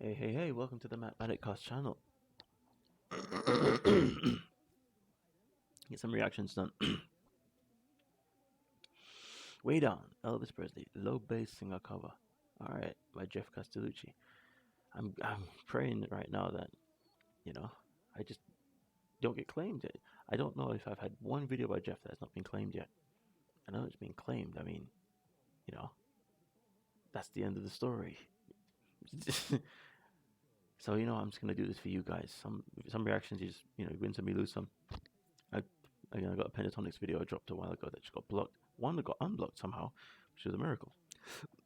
Hey, welcome to the MatMadik channel. Get some reactions done. Way Down, Elvis Presley, low bass singer cover. Alright, by Geoff Castellucci. I'm praying right now that, I just don't get claimed. I don't know if I've had one video by Geoff that has not been claimed yet. I know it's been claimed. I mean, that's the end of the story. So I'm just gonna do this for you guys. Some reactions, you just win some, you lose some. I got a Pentatonics video I dropped a while ago that just got blocked. One that got unblocked somehow, which was a miracle.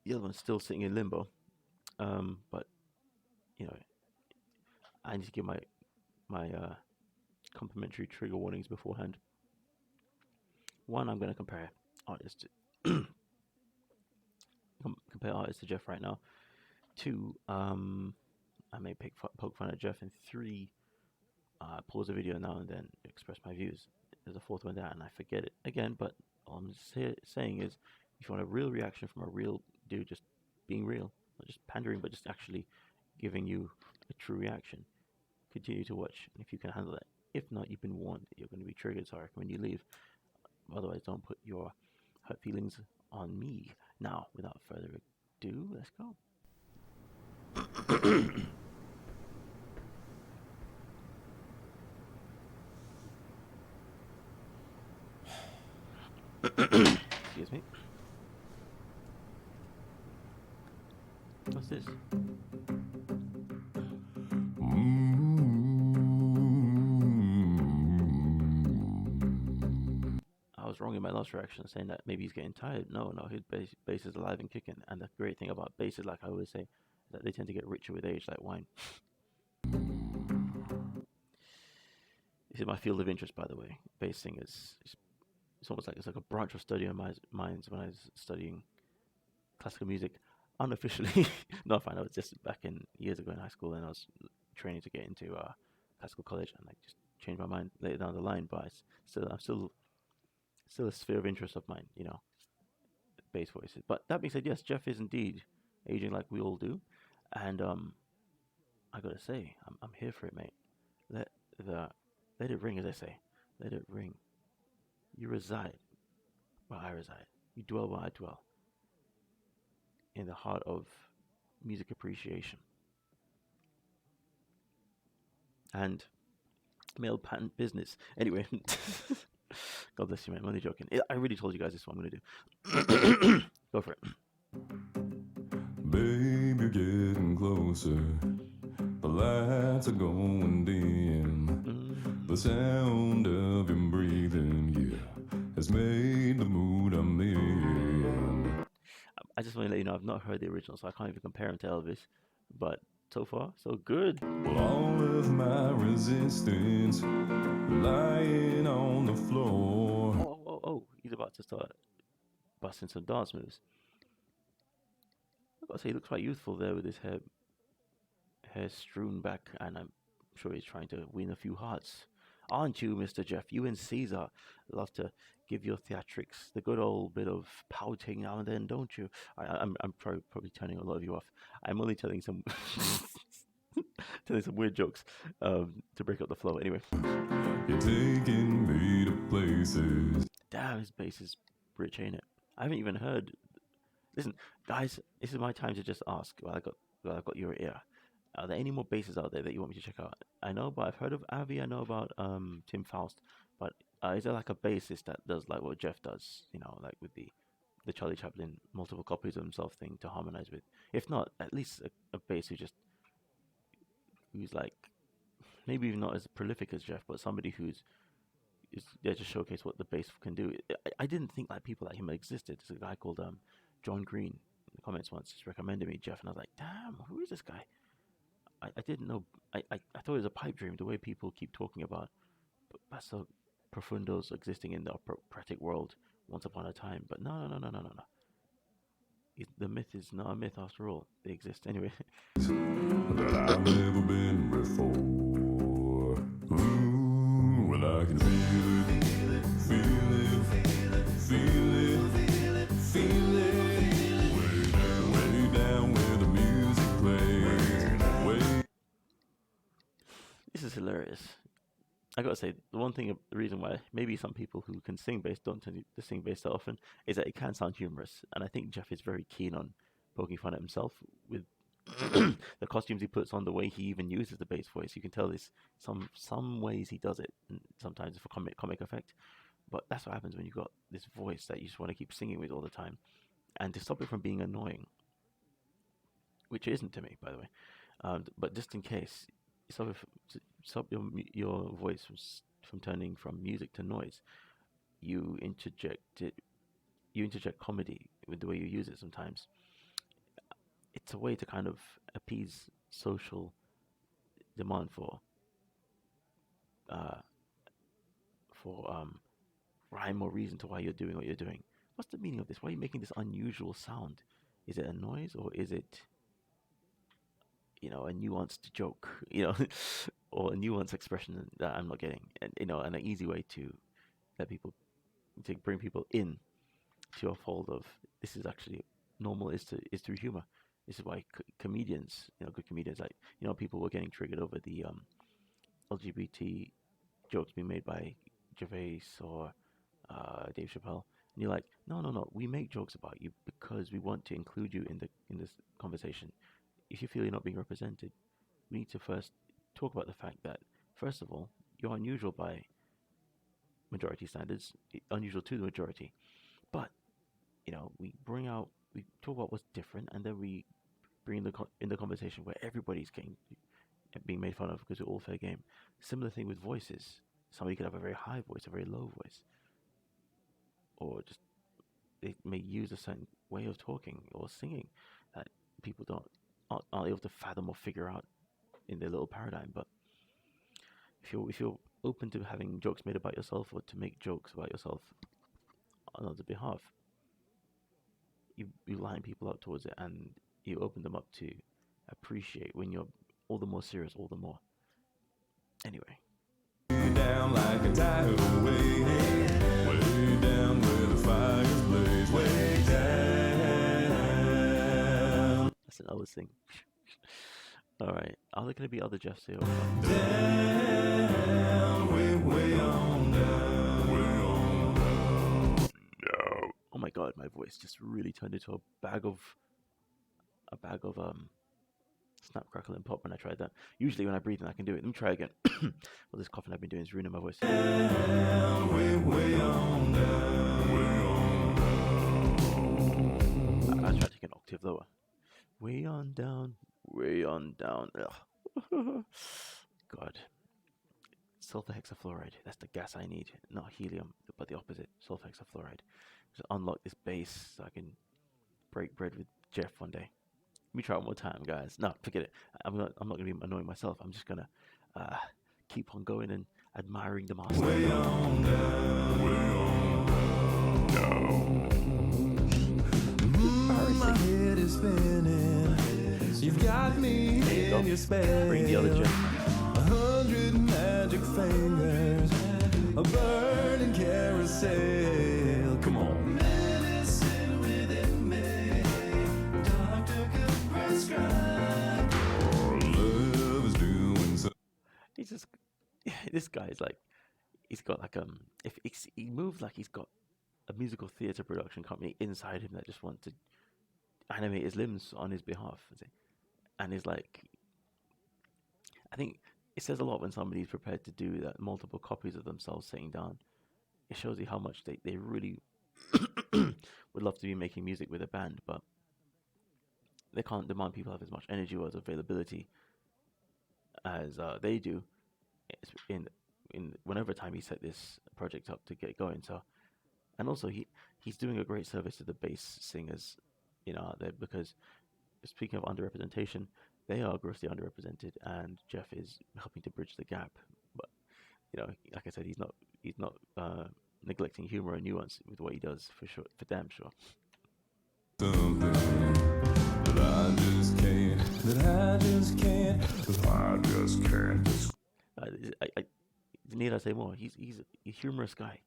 The other one's still sitting in limbo. But I need to give my complimentary trigger warnings beforehand. One, I'm gonna compare artists to Geoff right now. Two, I may poke fun at Geoff. And three, pause the video now and then express my views. There's a fourth one there, and I forget it again. But all I'm saying is, if you want a real reaction from a real dude, just being real, not just pandering, but just actually giving you a true reaction, continue to watch. And if you can handle that, if not, you've been warned that you're going to be triggered. So I recommend you leave. Otherwise, don't put your hurt feelings on me. Now, without further ado, let's go. Excuse me. What's this? I was wrong in my last reaction saying that maybe he's getting tired. No, his bass is alive and kicking. And the great thing about bass is, like I always say, is that they tend to get richer with age, like wine. This is my field of interest, by the way. Bass singers. It's almost like it's like a branch of study of mine when I was studying classical music unofficially. No, fine. I was just back in years ago in high school, and I was training to get into classical college, and I just changed my mind later down the line. But I'm still a sphere of interest of mine, bass voices. But that being said, yes, Geoff is indeed aging like we all do, and I gotta say, I'm here for it, mate. Let it ring, as I say. Let it ring. You reside where I reside. You dwell where I dwell. In the heart of music appreciation. And male patent business. Anyway. God bless you, man. I'm only joking. I really told you guys this is what I'm going to do. Go for it. Babe, you're getting closer. The lights are going dim. The sound of him breathing, has made the mood I'm in. I just want to let you know, I've not heard the original, so I can't even compare him to Elvis. But so far, so good. Well, all of my resistance lying on the floor. Oh, he's about to start busting some dance moves. I've got to say, he looks quite youthful there with his hair strewn back, and I'm sure he's trying to win a few hearts. Aren't you, Mr. Geoff? You and Caesar love to give your theatrics the good old bit of pouting now and then, don't you? I'm probably turning a lot of you off. I'm only telling some weird jokes to break up the flow. Anyway. You're taking me to places. Damn, his bass is rich, ain't it? I haven't even heard. Listen, guys, this is my time to just ask. Well, I got your ear. Are there any more basses out there that you want me to check out? I know, but I've heard of Avi. I know about Tim Faust. But is there like a bassist that does like what Geoff does? Like with the Charlie Chaplin multiple copies of himself thing to harmonize with. If not, at least a bass who's like maybe even not as prolific as Geoff, but somebody who's there to showcase what the bass can do. I didn't think like people like him existed. There's a guy called John Green in the comments once just recommended me Geoff, and I was like, damn, who is this guy? I didn't know. I thought it was a pipe dream, the way people keep talking about basso profundos existing in the operatic world once upon a time. But no. The myth is not a myth after all. They exist anyway. That I've never been before. Ooh, when I can feel it. Way down where the music plays. is hilarious. I gotta say, the one thing, the reason why maybe some people who can sing bass don't tend to sing bass so often is that it can sound humorous, and I think Geoff is very keen on poking fun at himself with the costumes he puts on, the way he even uses the bass voice. You can tell this some ways he does it, and sometimes for comic effect. But that's what happens when you got this voice that you just want to keep singing with all the time, and to stop it from being annoying, which it isn't to me, by the way. But just in case, stop, stop your voice from turning from music to noise. You interject it. You interject comedy with the way you use it. Sometimes it's a way to kind of appease social demand uh, for rhyme or reason to why you're doing what you're doing. What's the meaning of this? Why are you making this unusual sound? Is it a noise, or is it, a nuanced joke, or a nuanced expression that I'm not getting? And and an easy way to let people to bring people in to your fold of this is actually normal is through humor. This is why comedians, good comedians, like people were getting triggered over the LGBT jokes being made by Gervais or Dave Chappelle, and you're like, no, no, no, we make jokes about you because we want to include you in this conversation. If you feel you're not being represented, we need to first talk about the fact that, first of all, you're unusual by majority standards, unusual to the majority. But we talk about what's different, and then we bring in the conversation where everybody's being made fun of because we're all fair game. Similar thing with voices. Somebody could have a very high voice, a very low voice, or just they may use a certain way of talking or singing that people aren't able to fathom or figure out in their little paradigm. But if you're open to having jokes made about yourself or to make jokes about yourself on other behalf, you line people up towards it, and you open them up to appreciate when you're all the more serious, all the more. Anyway. Down like a tidal wave, way down where the fires blaze, way down. That's an Elvis thing. All right. Are there going to be other Geoffs here? Down, way on down, way on down. No. Oh my God, my voice just really turned into a bag of snap, crackle, and pop when I tried that. Usually when I breathe in, I can do it. Let me try again. Well, this coughing I've been doing is ruining my voice. Down, way on down, way on down. I'll try to take an octave lower. Way on down, way on down. Ugh. God. Sulfur hexafluoride. That's the gas I need. Not helium, but the opposite. Sulfur hexafluoride. Just unlock this bass so I can break bread with Geoff one day. Let me try one more time, guys. No, forget it. I'm not going to be annoying myself. I'm just going to keep on going and admiring the master. Way on down, way on down. My head is spinning. You've got me in your space. Bring the other Geoff. 100 magic fingers, a burning carousel. Come on. Medicine within me, doctor could prescribe. Love is doing so. He's just this guy is like, he's got like if he moves like he's got a musical theater production company inside him that just wants to animate his limbs on his behalf, and he's like, I think it says a lot when somebody's prepared to do that, multiple copies of themselves sitting down. It shows you how much they really would love to be making music with a band, but they can't demand people have as much energy or as availability as they do in whenever time he set this project up to get going. So, and also he's doing a great service to the bass singers, out there, because speaking of underrepresentation, they are grossly underrepresented, and Geoff is helping to bridge the gap. But like I said, he's not neglecting humor and nuance with what he does, for sure, for damn sure. Something that I just can't. Need I say more? He's a humorous guy.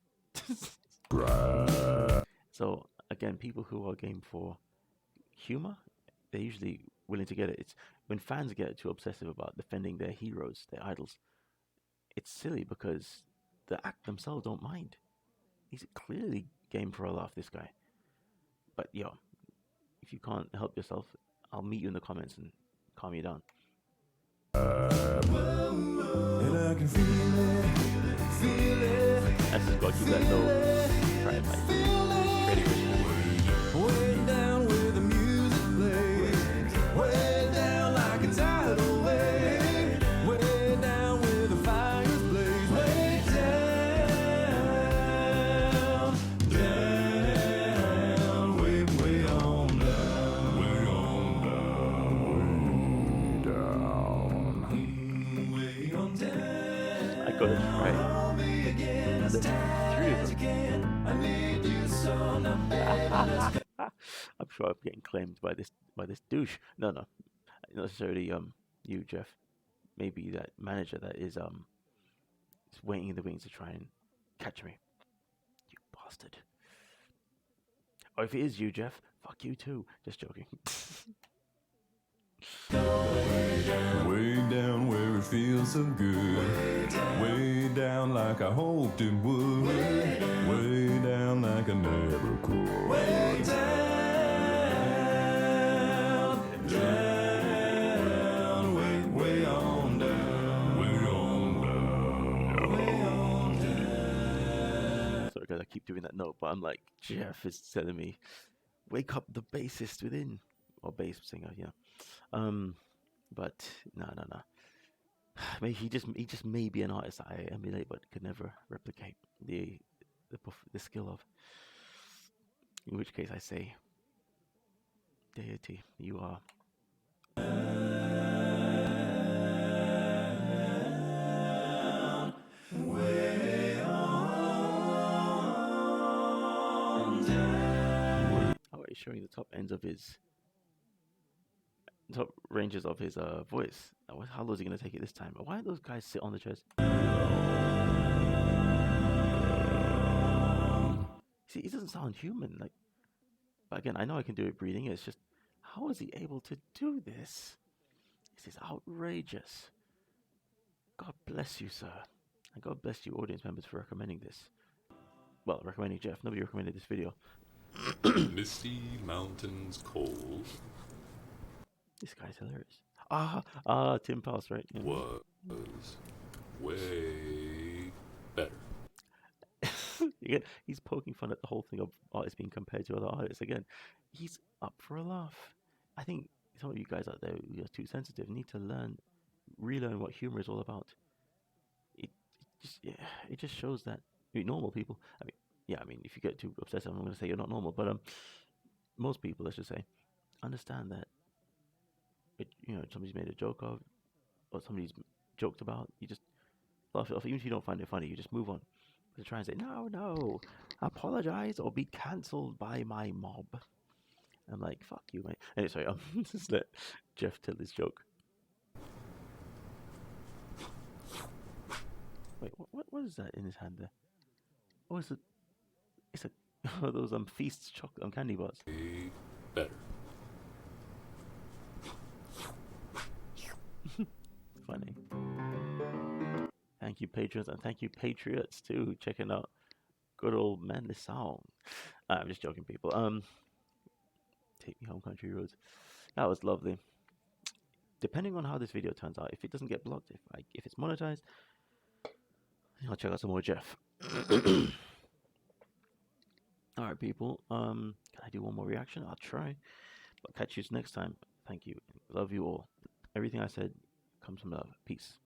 So again, people who are game for humor, they're usually willing to get it. It's when fans get too obsessive about defending their heroes, their idols, it's silly because the act themselves don't mind. He's clearly game for a laugh, this guy. But yo, if you can't help yourself, I'll meet you in the comments and calm you down. And I can feel it. That's just gotta keep that low. Try it, like Freddie Richards. Way down where the music plays. Way down like a tidal wave. Way down where the fires blaze. Way down, down, way, way on down. Way on down, way on down. I got it right. I'm sure I'm getting claimed by this douche. No, not necessarily you, Geoff. Maybe that manager that is waiting in the wings to try and catch me. You bastard. Or if it is you, Geoff, fuck you too. Just joking. Way down where it feels so good. Way down like I hoped it would. Way down like I never could. Way down, down, way, way on down. Way on down. Way on down. Sorry guys, I keep doing that note, but I'm like, Geoff is telling me, wake up the bassist within. Or bass singer, yeah. But no. Maybe he just may be an artist that I emulate, but could never replicate the skill of. In which case, I say, deity, you are. Way on down. How are you showing the top ends of his? Top ranges of his voice. How low is he gonna take it this time? Why don't those guys sit on the chairs? See, he doesn't sound human. Like, but again, I know I can do it breathing. It's just, how is he able to do this? This is outrageous. God bless you, sir, and God bless you, audience members, for recommending this. Well, recommending Geoff. Nobody recommended this video. Misty mountains cold. This guy's hilarious. Tim Pals, right? Yeah. Was way better. Again, he's poking fun at the whole thing of artists being compared to other artists. Again, he's up for a laugh. I think some of you guys out there who are too sensitive need to relearn what humor is all about. It just shows that normal people. I mean, if you get too obsessive, I'm going to say you're not normal. But most people, let's just say, understand that. Somebody's made a joke of, or somebody's joked about. You just laugh it off, even if you don't find it funny. You just move on. To try and say, no, apologize or be cancelled by my mob. I'm like, fuck you, mate. Anyway, sorry, just let Geoff tell his joke. Wait, what is that in his hand there? Oh, it's a those Feasts chocolate candy bars. Better. Funny. Thank you, patrons, and thank you, patriots, too, checking out good old manly song. I'm just joking, people. Take me home, country roads. That was lovely. Depending on how this video turns out, if it doesn't get blocked, if it's monetized, I'll check out some more Geoff. All right, people. Can I do one more reaction? I'll try. But catch you next time. Thank you. Love you all. Everything I said comes from love. Peace.